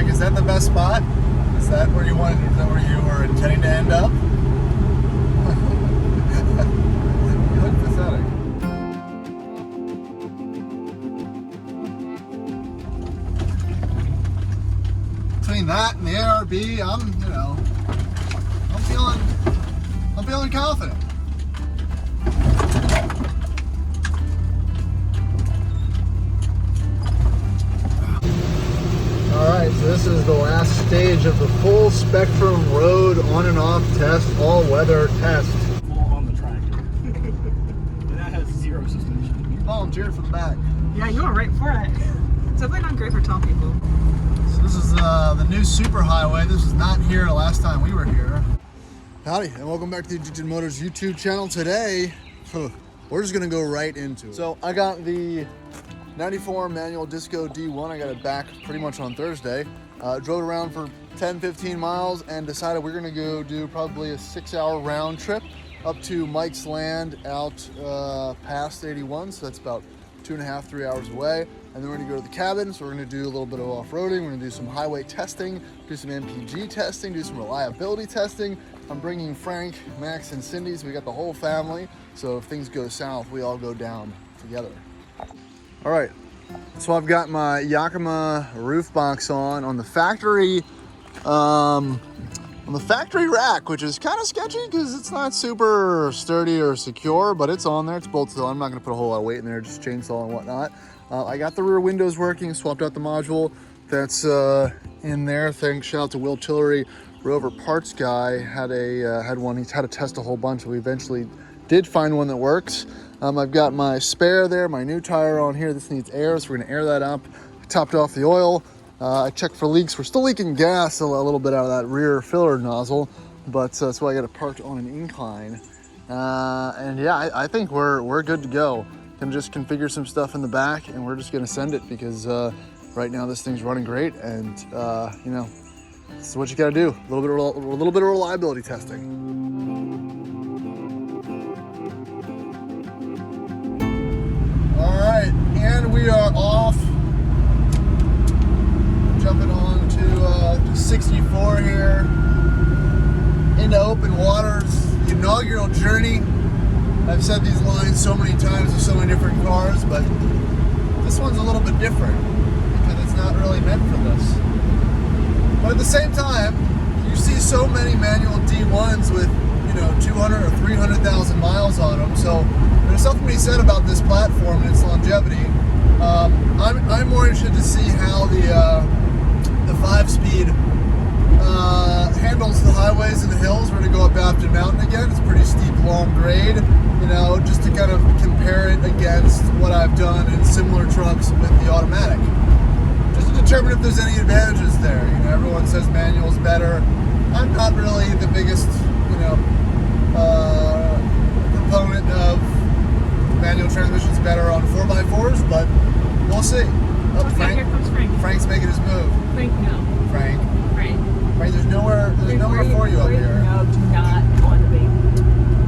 Frank, is that the best spot? Is that where you wanted? Is that where you were intending to end up? You look pathetic. Between that and the ARB, I'm feeling confident. Alright, so this is the last stage of the full spectrum road on and off test, all weather test. Full on the tractor. And that has zero suspension. You volunteered for the back. Yeah, you were right for it. It's definitely not great for tall people. So this is the new superhighway. This was not here the last time we were here. Howdy, and welcome back to the Egyptian Motors YouTube channel. Today, we're just gonna go right into it. So I got the 94 manual Disco D1. I got it back pretty much on Thursday. Drove it around for 10-15 miles and decided we're gonna go do probably a 6-hour round trip up to Mike's Land out past 81. So that's about 2.5-3 hours away. And then we're gonna go to the cabin. So we're gonna do a little bit of off-roading. We're gonna do some highway testing, do some MPG testing, do some reliability testing. I'm bringing Frank, Max, and Cindy, so we got the whole family. So if things go south, we all go down together. All right, so I've got my Yakima roof box on the factory rack, which is kind of sketchy because it's not super sturdy or secure, but it's on there. It's bolted on. I'm not gonna put a whole lot of weight in there, just chainsaw and whatnot. I got the rear windows working, swapped out the module that's in there. Shout out to Will Tillery, Rover parts guy. Had one. He's had to test a whole bunch. We eventually did find one that works. I've got my spare there, my new tire on here. This needs air, so we're gonna air that up. I topped off the oil. I checked for leaks. We're still leaking gas a little bit out of that rear filler nozzle, but that's why I got it parked on an incline. And yeah, I think we're good to go. Gonna just configure some stuff in the back, and we're just gonna send it because right now this thing's running great, and this is what you gotta do. A little bit of reliability testing. All right, and we are off. Jumping on to 64 here into open waters. The inaugural journey. I've said these lines so many times with so many different cars, but this one's a little bit different because it's not really meant for this. But at the same time, you see so many manual D1s with 200 or 300,000 miles on them. So there's something to be said about this platform and its longevity. I'm more interested to see how the 5-speed handles the highways and the hills. We're going to go up Afton Mountain again. It's a pretty steep, long grade, just to kind of compare it against what I've done in similar trucks with the automatic. Just to determine if there's any advantages there. Everyone says manual's better. I'm not really the biggest, proponent of manual transmissions better on 4x4s, but we'll see. Oh, Here comes Frank. Frank's making his move. Frank, no. Frank, Frank, there's nowhere for you up here. No, do not go on the baby.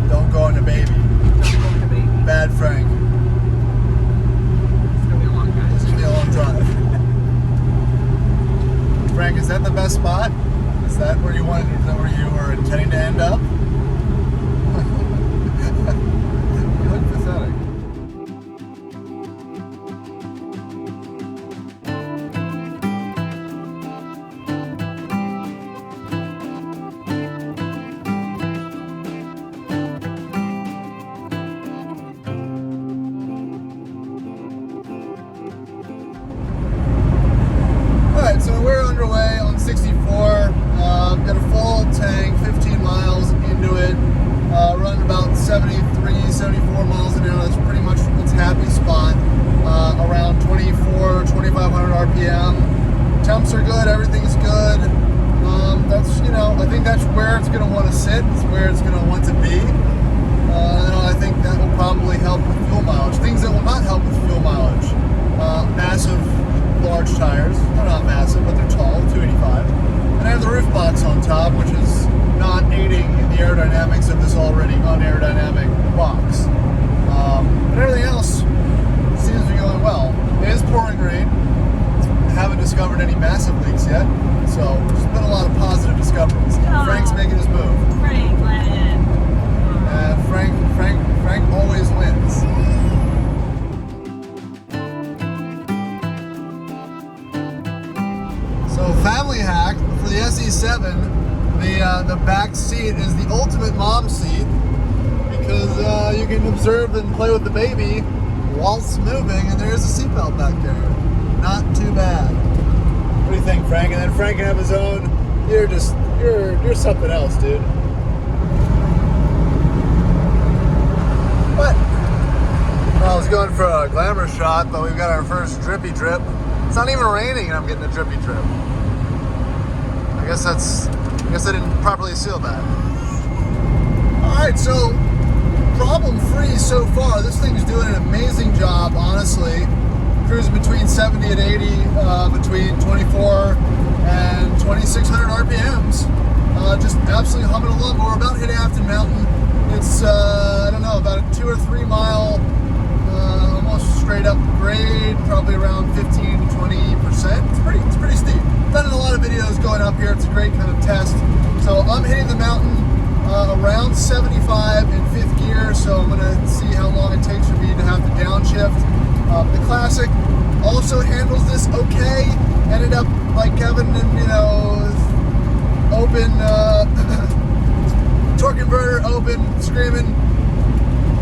Don't go on the baby. Don't go on the baby. Bad Frank. It's gonna be a long drive. It's gonna be a long drive. Frank, is that the best spot? Is that where you wanted? Is that where you were intending to end up? You look pathetic. Alright, so we're underway on 64. Got a full tank, 15 miles into it. Run about 73, 74 miles an hour. That's pretty much its happy spot. Around 24, 2,500 RPM. Temps are good, everything's good. I think that's where it's going to want to sit. It's where it's going to want to be. I think that will probably help with fuel mileage. Things that will not help with fuel mileage. Massive, large tires. They're not massive, but they're tall, 285. And I have the roof box on top, which is not aiding in the aerodynamics of this already unaerodynamic box. But everything else seems to be going well. It is pouring rain. I haven't discovered any massive leaks yet. So there's been a lot of positive discoveries. Frank's making his move. Franklin. Frank always wins. So family hack for the SE7, the back seat is the ultimate mom seat because you can observe and play with the baby whilst moving, and there is a seatbelt back there. Not too bad. What do you think, Frank? And then Frank can have his own. You're something else, dude. What? Well, I was going for a glamour shot, but we've got our first drippy drip. It's not even raining and I'm getting a drippy drip. I guess I didn't properly seal that. Alright, so problem-free so far. This thing's doing an amazing job, honestly. Cruising between 70 and 80, between 24 and 2,600 RPMs. Just absolutely humming along. But we're about to hit Afton Mountain. It's, I don't know, about a 2 or 3 mile, almost straight up grade, probably around 15 to 20%. It's pretty steep. Done a lot of videos going up here. It's a great kind of test. So I'm hitting the mountain around 75 in 5th gear. So I'm gonna see how long it takes for me to have to downshift. The Classic also handles this okay. Ended up like Kevin and open torque converter open, screaming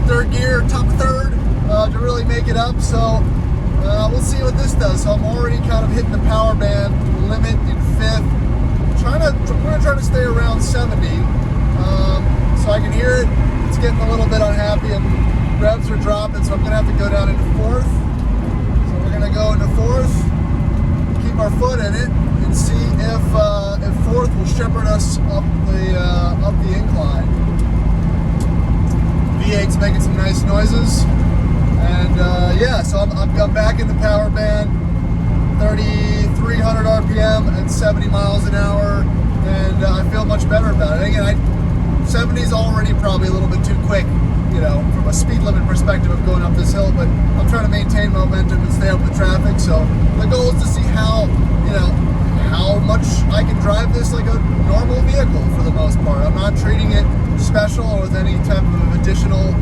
3rd gear, top of 3rd to really make it up. So we'll see what this does. So I'm already kind of hitting the power band limit in 5th. I'm gonna try to stay around 70 so I can hear it. It's getting a little bit unhappy and revs are dropping, so I'm gonna have to go down into 4th. So we're gonna go into 4th, keep our foot in it, and see if 4th will shepherd us up the incline. V8's making some nice noises, and yeah, so I'm back in the power band, 3,300 RPM at 70 miles an hour, and I feel much better about it. Again, 70 is already probably a little bit too quick, from a speed limit perspective of going up this hill, but I'm trying to maintain momentum and stay up with traffic. So the goal is to see how much I can drive this like a normal vehicle for the most part. I'm not treating it special or with any type of additional,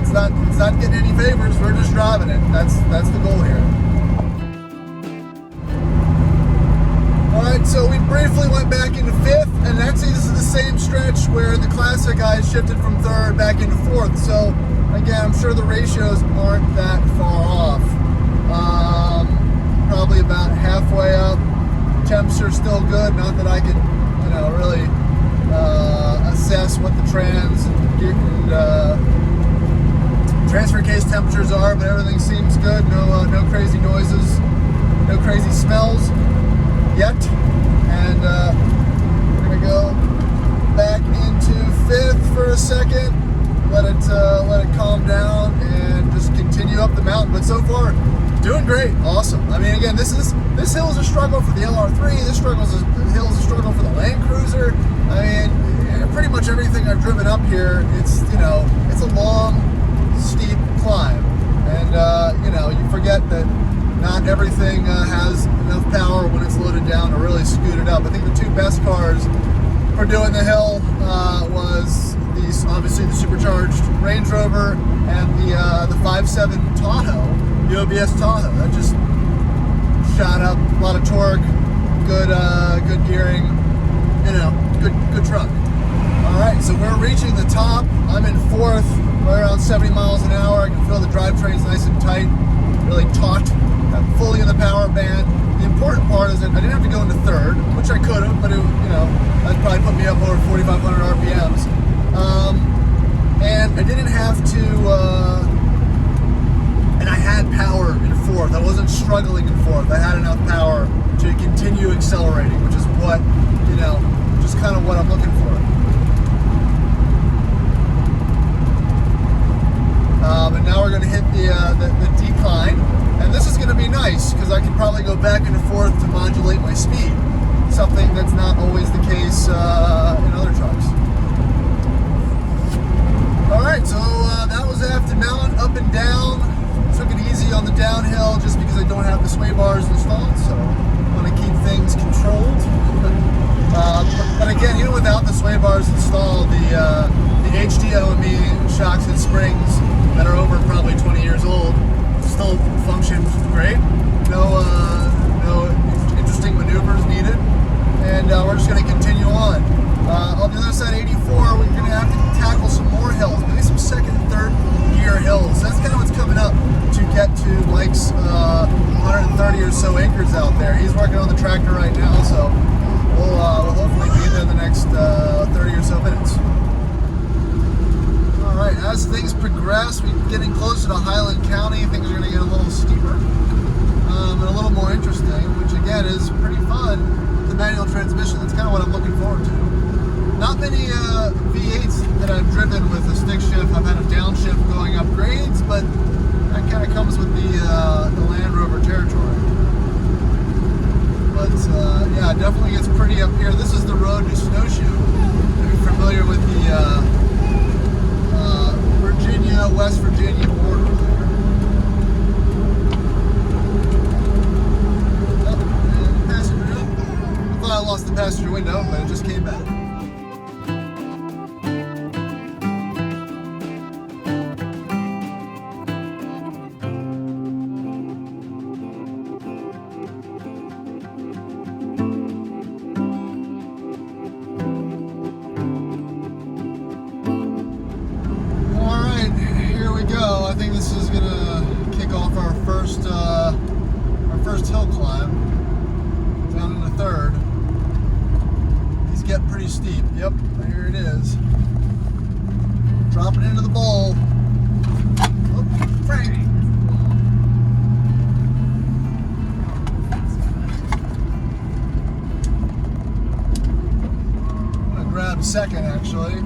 it's not getting any favors. We're just driving it. That's the goal here. Alright, so we briefly went back into 5th, and actually this is the same stretch where the Classic I shifted from 3rd back into 4th. So again, I'm sure the ratios aren't that far off. Probably about halfway up. Temps are still good, not that I can, really assess what the transfer case temperatures are, but everything seems good. No crazy noises, no crazy smells yet. And we're gonna go back into 5th for a second, let it calm down, and just continue up the mountain. But so far, doing great, awesome. I mean, again, this hill is a struggle for the LR3. This hill is a struggle for the Land Cruiser. I mean, pretty much everything I've driven up here, it's a long, steep climb, and you forget that not everything has enough power when it's loaded down to really scoot it up. I think the 2 best cars for doing the hill was obviously the supercharged Range Rover and the 5.7 Tahoe, the OBS Tahoe. That just shot up a lot of torque, good gearing, good truck. All right, so we're reaching the top. I'm in 4th, right around 70 miles an hour. I can feel the drivetrain's nice and tight, really taut. I'm fully in the power band. The important part is that I didn't have to go into 3rd, which I could have, but that'd probably put me up over 4,500 RPMs. And I didn't have to, and I had power in 4th. I wasn't struggling in 4th. I had enough power to continue accelerating, which is what, just kind of what I'm looking for. And now we're going to hit the decline, and this is going to be nice because I can probably go back into 4th to modulate my speed, something that's not always the case in other trucks. Alright, so that was Afton Mountain, up and down. Took it easy on the downhill just because I don't have the sway bars installed, so I want to keep things controlled. But again, even without the sway bars installed, the HDOME shocks and springs that are over probably 20 years old still function great. No interesting maneuvers needed, and we're just going to continue on. On the other side, 84, we're going to have to tackle some more hills, maybe some second and third year hills. That's kind of what's coming up to get to Mike's 130 or so acres out there. He's working on the tractor right now, so we'll hopefully be there in the next 30 or so minutes. All right, as things progress, we're getting closer to Highland County. Things are going to get a little steeper and a little more interesting, which again is pretty fun. The manual transmission, that's kind of what I'm looking forward to. Not many V8s that I've driven with a stick shift. I've had a downshift going up grades, but that kind of comes with the Land Rover territory. But yeah, it definitely gets pretty up here. This is the road to Snowshoe. If you're familiar with the Virginia, West Virginia border there. Oh, and passenger. I thought I lost the passenger window, but it just came back. I think this is gonna kick off our first hill climb down in the third. These get pretty steep. Yep, here it is. Dropping into the bowl. Oh, Frank. I'm gonna grab second actually.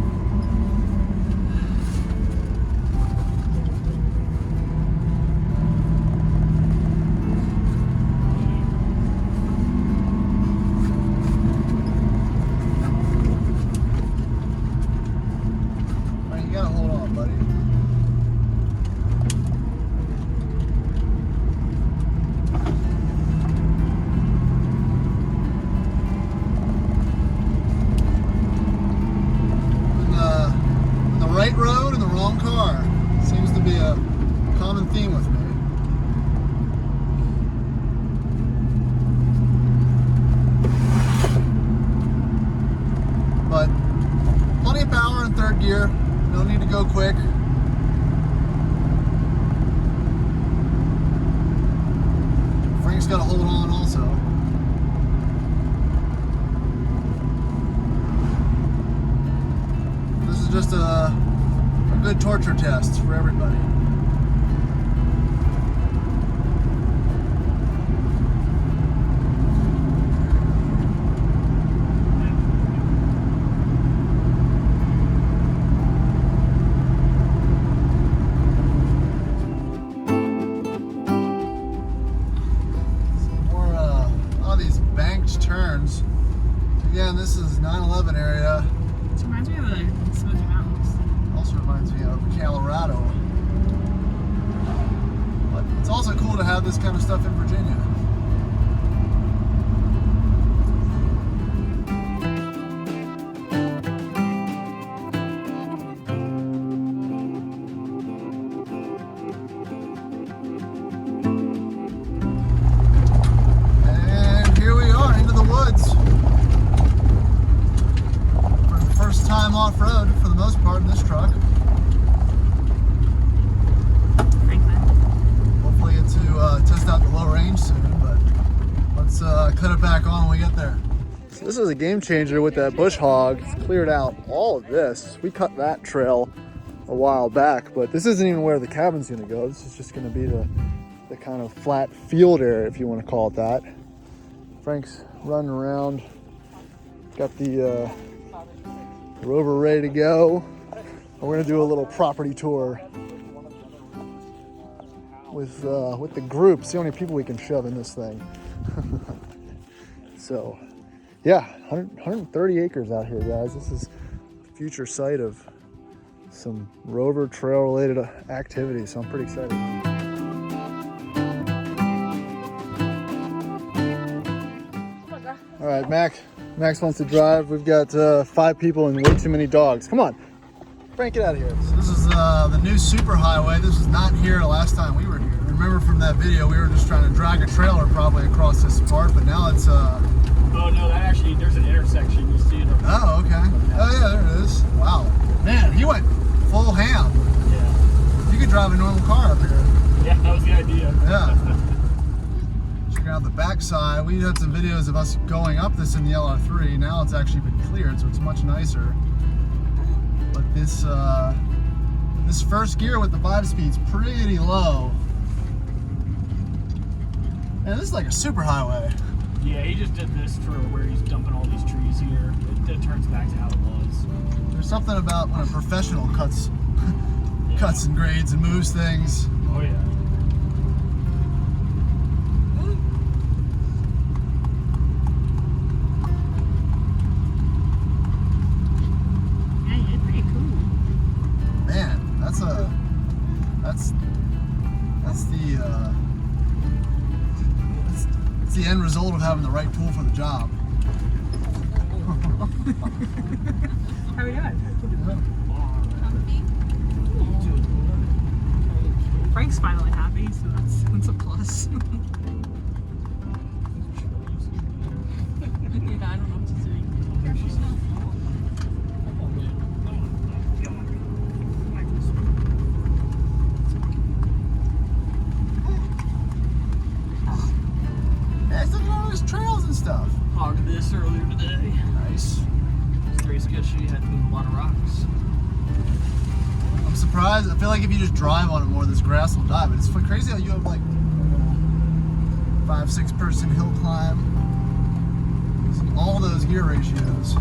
Right road and the wrong car. Seems to be a common theme with me. But plenty of power in third gear. No need to go quick. Frank's got to hold on also. This is just a good torture test for everybody. Some more these banked turns. Again, this is 9/11 area. It reminds me of the Smoky Mountains. Also reminds me of Colorado. But it's also cool to have this kind of stuff in Virginia. And here we are into the woods. For the first time off-road for the most part in this truck. Hopefully get to test out the low range soon, but let's cut it back on when we get there. So this is a game changer with that bush hog. It's cleared out all of this. We cut that trail a while back, but this isn't even where the cabin's gonna go. This is just gonna be the kind of flat field area, if you want to call it that. Frank's running around. Got the Rover ready to go. We're gonna do a little property tour with the group. See how many people we can shove in this thing. So, yeah, 130 acres out here, guys. This is the future site of some Rover trail related activities. So I'm pretty excited. All right, Max wants to drive. We've got 5 people and way too many dogs. Come on, Frank, get out of here. So this is the new superhighway. This was not here last time we were here. Remember from that video, we were just trying to drag a trailer probably across this part, but now it's Oh no, that actually, there's an intersection. You see it. Oh, okay. Oh yeah, there it is. Wow. Man, he went full ham. Yeah. You could drive a normal car up here. Yeah, that was the idea. Yeah. Checking out the backside. We had some videos of us going up this in the LR3. Now it's actually been cleared, so it's much nicer. But this this first gear with the 5-speed's pretty low. Man, this is like a super highway. Yeah, he just did this for where he's dumping all these trees here. It turns back to how it was. There's something about when a professional cuts and grades and moves things. Oh yeah. Yeah, you're pretty cool. Man, that's the end result of having the right tool for the job. How are we doing? Frank's finally happy, so that's a plus. Yeah, I don't know what to say. Yeah, it's looking at all those trails and stuff. Hogged this earlier today. Nice. It's very sketchy. Had to move a lot of rocks. I'm surprised. I feel like if you just drive on it more, this grass will die. But it's crazy how you have like 5-6 person hill climb. Using all those gear ratios.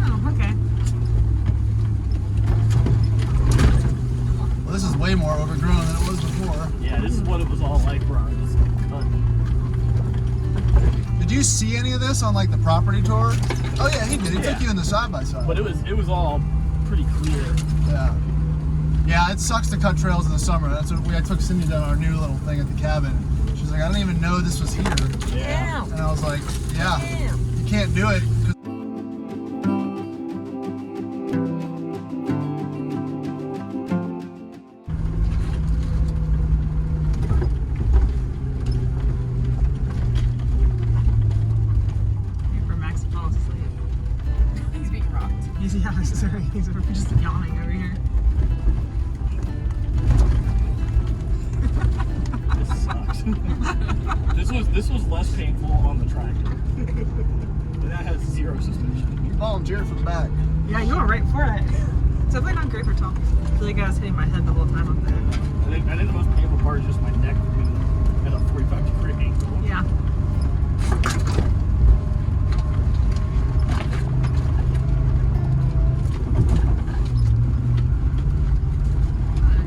Oh, okay. Well, this is way more overgrown than it was before. Yeah, this is what it was all like, bro. Just cut. Did you see any of this on like the property tour? Oh yeah, he did. He Yeah. took you in the side by side. But it was all pretty clear. Yeah. Yeah, it sucks to cut trails in the summer. That's what I took Cindy down our new little thing at the cabin. She's like, I didn't even know this was here. Yeah. And I was like, yeah, you can't do it. Wait for Max to fall asleep. He's being rocked. He's just yawning over here. This sucks. This was less painful on the tractor. And that has 0 suspension. You volunteered for the back. Yeah, you went right for it. It's definitely not great for talking. I feel like I was hitting my head the whole time up there. I think the most painful part is just my neck being at a 45-degree angle. Yeah.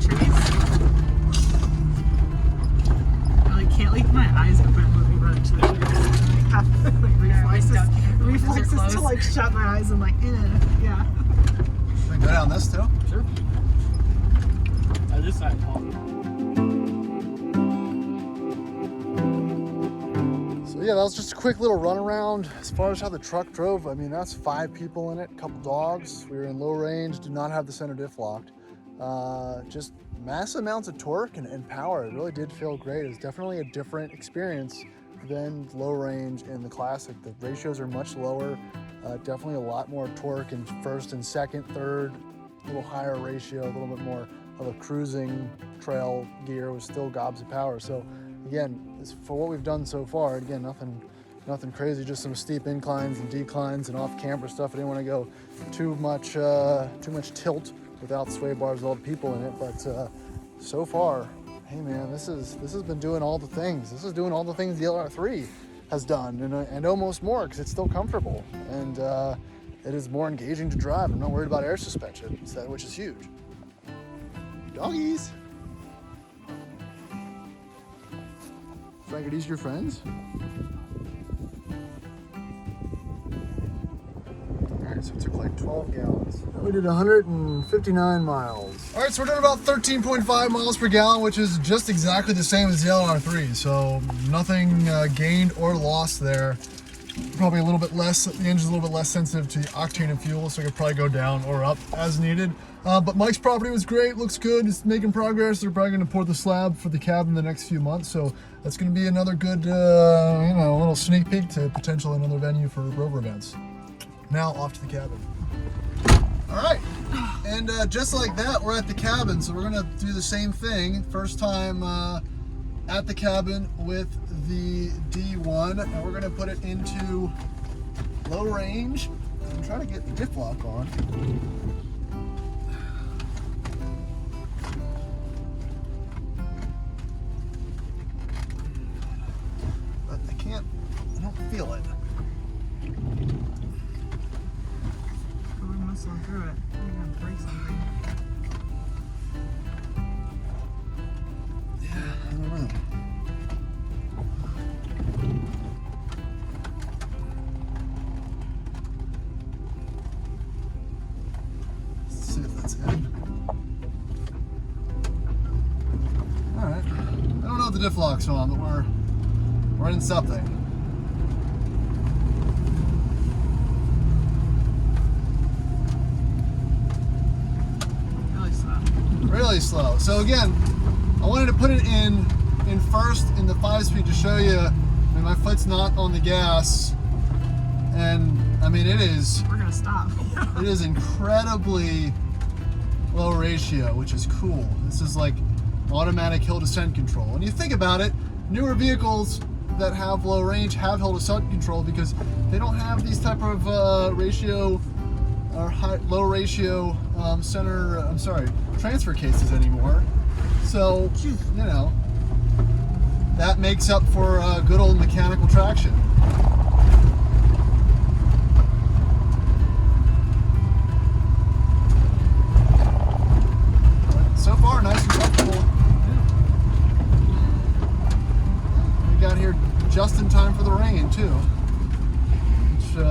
Trees. I like can't leave my eyes open when we run into the trees. I have like reflexes to like shut my eyes and like, yeah. Should we go down this too? Sure. This side talking. So yeah, that was just a quick little run around. As far as how the truck drove, I mean, that's 5 people in it, a couple dogs. We were in low range, did not have the center diff locked. Just massive amounts of torque and power. It really did feel great. It was definitely a different experience than low range in the Classic. The ratios are much lower. Definitely a lot more torque in first and second, third, a little higher ratio, a little bit more of a cruising trail gear with still gobs of power. So again, for what we've done so far, again, nothing crazy, just some steep inclines and declines and off-camber stuff. I didn't want to go too much tilt without sway bars with all the people in it, but so far, hey man, this has been doing all the things. This is doing all the things the LR3 has done, and almost more, because it's still comfortable, and it is more engaging to drive. I'm not worried about air suspension, which is huge. Doggies. Frank, are these your friends? right, so it took like 12 gallons. We did 159 miles. All right, so we're doing about 13.5 miles per gallon, which is just exactly the same as the LR3. So nothing gained or lost there. Probably a little bit less, the engine's a little bit less sensitive to octane and fuel, so it could probably go down or up as needed. But Mike's property was great, looks good, it's making progress. They're probably gonna pour the slab for the cab in the next few months, so that's gonna be another good, you know, little sneak peek to potentially another venue for Rover events. Now off to the cabin. All right, and just like that, we're at the cabin, so we're gonna do the same thing. First time at the cabin with the D1, and we're gonna put it into low range and try to get the diff lock on. But I don't feel it. We're muscling through it. We're gonna break something. Yeah, I don't know. Let's see if that's in. Alright. I don't know if the diff lock's on, but we're in something. Really slow. Really slow. So again, I wanted to put it in first in the 5-speed to show you. I mean, my foot's not on the gas, and I mean it is. We're gonna stop. It is incredibly low ratio, which is cool. This is like automatic hill descent control. When you think about it, newer vehicles that have low range have hill descent control because they don't have these type of ratio or low ratio transfer cases anymore. So, you know, that makes up for good old mechanical traction. So far, nice and comfortable. We got here just in time for the rain, too, which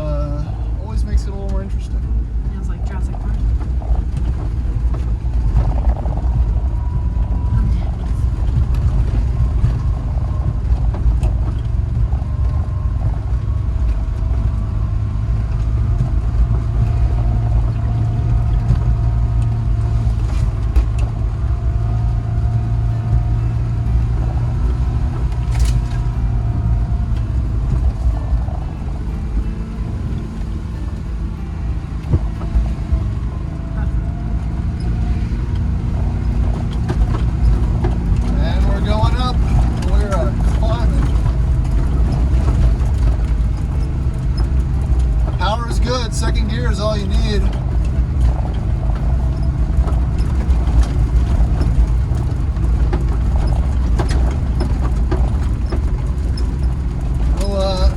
always makes it a little more interesting. Feels like Jurassic Park. Second gear is all you need.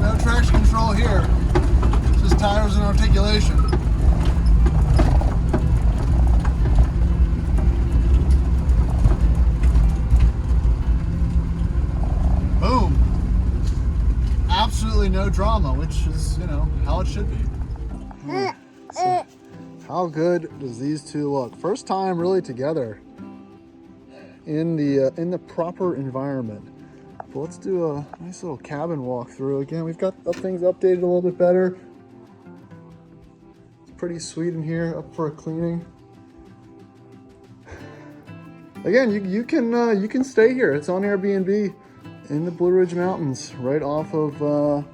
No traction control here. It's just tires and articulation. Boom. Absolutely no drama, which is, you know, how it should be. So, how good does these two look? First time really together in the proper environment. But let's do a nice little cabin walkthrough. Again, we've got things updated a little bit better. It's pretty sweet in here, up for a cleaning. Again, you can stay here. It's on Airbnb in the Blue Ridge Mountains, right off of the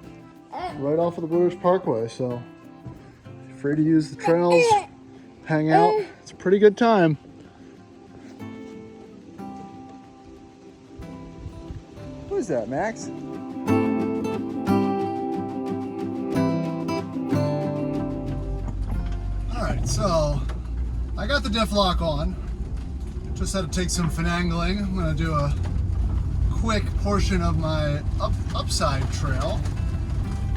Blue Ridge Parkway. So free to use the trails, hang out. It's a pretty good time. What is that, Max? All right, so I got the diff lock on. Just had to take some finagling. I'm gonna do a quick portion of my upside trail,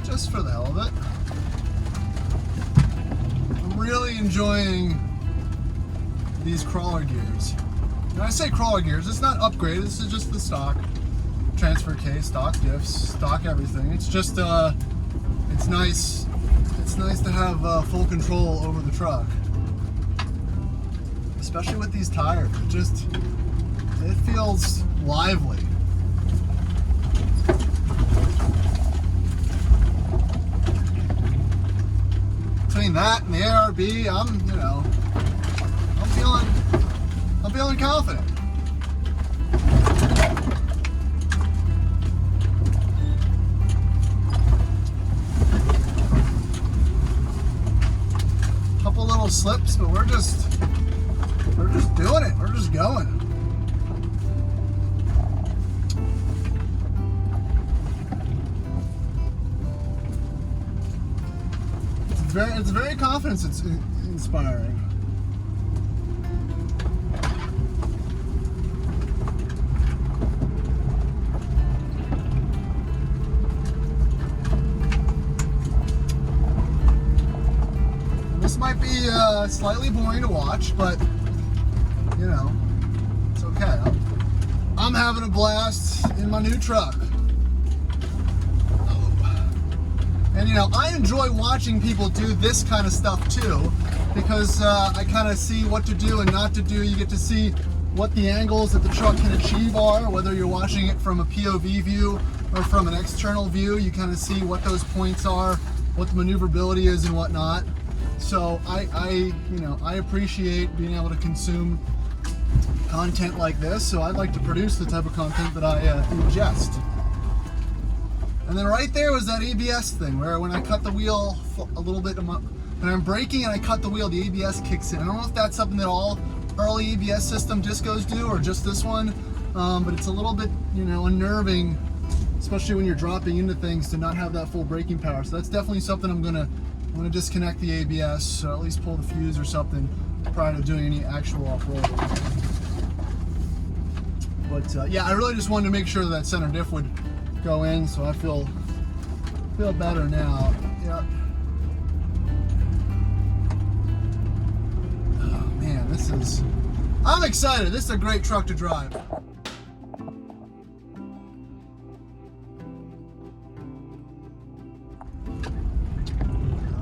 just for the hell of it. I'm really enjoying these crawler gears. When I say crawler gears, it's not upgraded. This is just the stock transfer case, stock diffs, stock everything. It's just it's nice It's nice to have full control over the truck. Especially with these tires. It feels lively. Between that and the ARB, I'm feeling confident. Couple little slips, but we're just doing it. We're just going. It's very confidence inspiring. This might be slightly boring to watch, but it's okay. I'm having a blast in my new truck. And I enjoy watching people do this kind of stuff too, because I kind of see what to do and not to do. You get to see what the angles that the truck can achieve are, whether you're watching it from a POV view or from an external view. You kind of see what those points are, what the maneuverability is and whatnot. So I appreciate being able to consume content like this. So I'd like to produce the type of content that I ingest. And then right there was that ABS thing where when I cut the wheel a little bit, when I'm braking and I cut the wheel, the ABS kicks in. I don't know if that's something that all early ABS system discos do or just this one, but it's a little bit, unnerving, especially when you're dropping into things, to not have that full braking power. So that's definitely something I'm gonna disconnect the ABS, or at least pull the fuse or something prior to doing any actual off-road. But yeah, I really just wanted to make sure that center diff would go in, so I feel better now. Yep. Oh man, I'm excited. This is a great truck to drive. All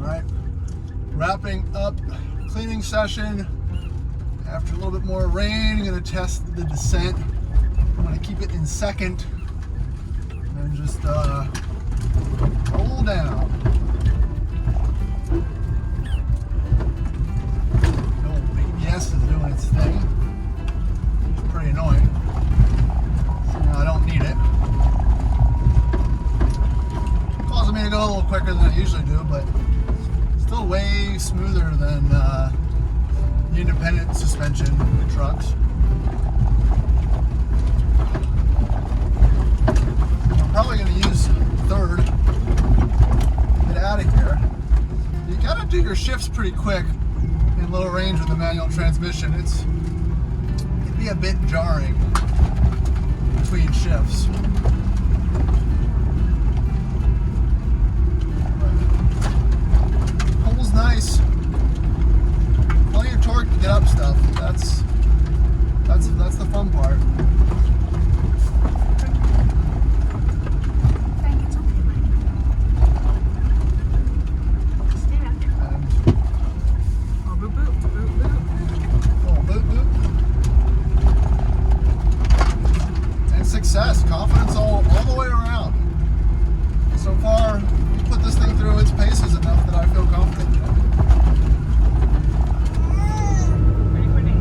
right, wrapping up cleaning session. After a little bit more rain, I'm gonna test the descent. I'm gonna keep it in second. And just roll down. The old ABS is doing its thing. It's pretty annoying. So now I don't need it. Causing me to go a little quicker than I usually do, but still way smoother than the independent suspension trucks. Probably going to use third. Get out of here. You got to do your shifts pretty quick in low range with a manual transmission. It can be a bit jarring between shifts. Pole's nice. Plenty of torque to get up stuff. That's the fun part. Confidence all the way around. So far, we put this thing through its paces enough that I feel confident in it. Ready for Nate?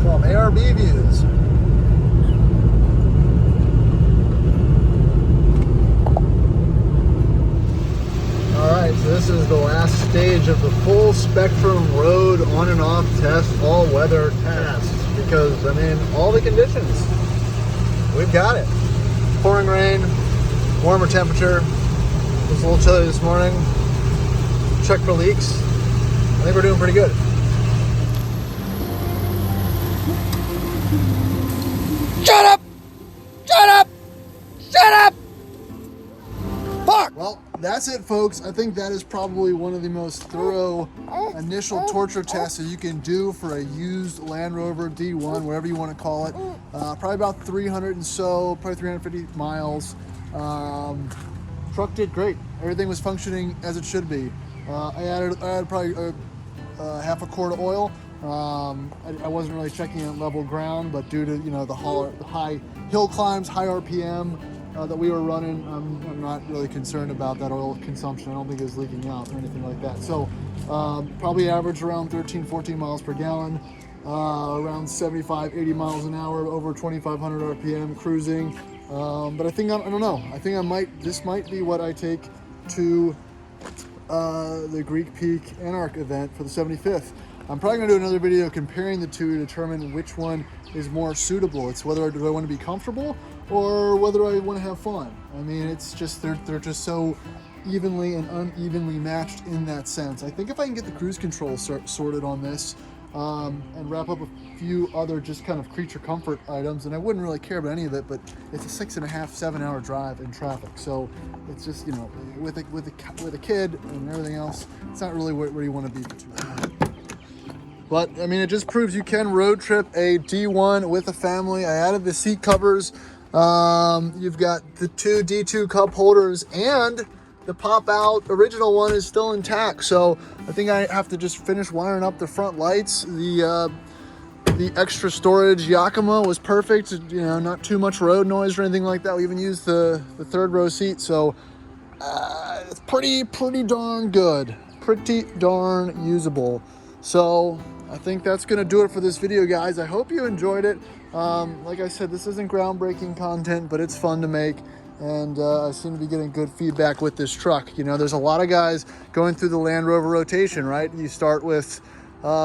Some ARB views. Alright, so this is the last stage of the full spectrum road on and off test, all weather test. Because, all the conditions, we've got it. Pouring rain, warmer temperature, it was a little chilly this morning. Check for leaks. I think we're doing pretty good. Shut up! Shut up! Shut up! Fuck! Well, that's it, folks. I think that is probably one of the most thorough initial torture tests that you can do for a used Land Rover D1, whatever you want to call it. Probably about 300 and so, probably 350 miles. Truck did great. Everything was functioning as it should be. I added probably half a quart of oil. I wasn't really checking on level ground, but due to the high hill climbs, high RPM that we were running, I'm not really concerned about that oil consumption. I don't think it was leaking out or anything like that. So probably averaged around 13, 14 miles per gallon, around 75, 80 miles an hour, over 2,500 RPM cruising. But I think I don't know. I think this might be what I take to the Greek Peak Anarch event for the 75th. I'm probably gonna do another video comparing the two to determine which one is more suitable. It's whether do I want to be comfortable or whether I want to have fun. I mean, it's just they're just so evenly and unevenly matched in that sense. I think if I can get the cruise control sorted on this and wrap up a few other just kind of creature comfort items, and I wouldn't really care about any of it, but it's a 6.5, 7 hour drive in traffic. So it's just, with a kid and everything else, it's not really where you want to be for 2 hours. But I mean, it just proves you can road trip a D1 with a family. I added the seat covers. You've got the 2 D2 cup holders, and the pop-out original one is still intact. So I think I have to just finish wiring up the front lights. The extra storage Yakima was perfect. Not too much road noise or anything like that. We even used the third row seat. So it's pretty darn good. Pretty darn usable. So I think that's going to do it for this video, guys. I hope you enjoyed it. Like I said, this isn't groundbreaking content, but it's fun to make. And I seem to be getting good feedback with this truck. There's a lot of guys going through the Land Rover rotation, right? You start with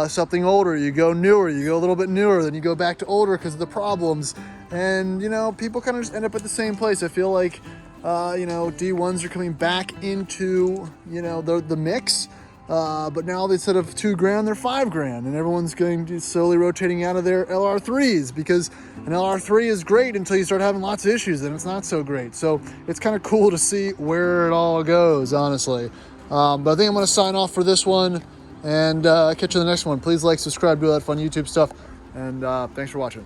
something older, you go newer, you go a little bit newer, then you go back to older because of the problems. And, people kind of just end up at the same place. I feel like, D1s are coming back into, the mix. But now instead of $2,000, they're $5,000, and everyone's going to slowly rotating out of their LR3s, because an LR3 is great until you start having lots of issues, and it's not so great. So it's kind of cool to see where it all goes, honestly. But I think I'm going to sign off for this one, and catch you in the next one. Please like, subscribe, do all that fun YouTube stuff, and thanks for watching.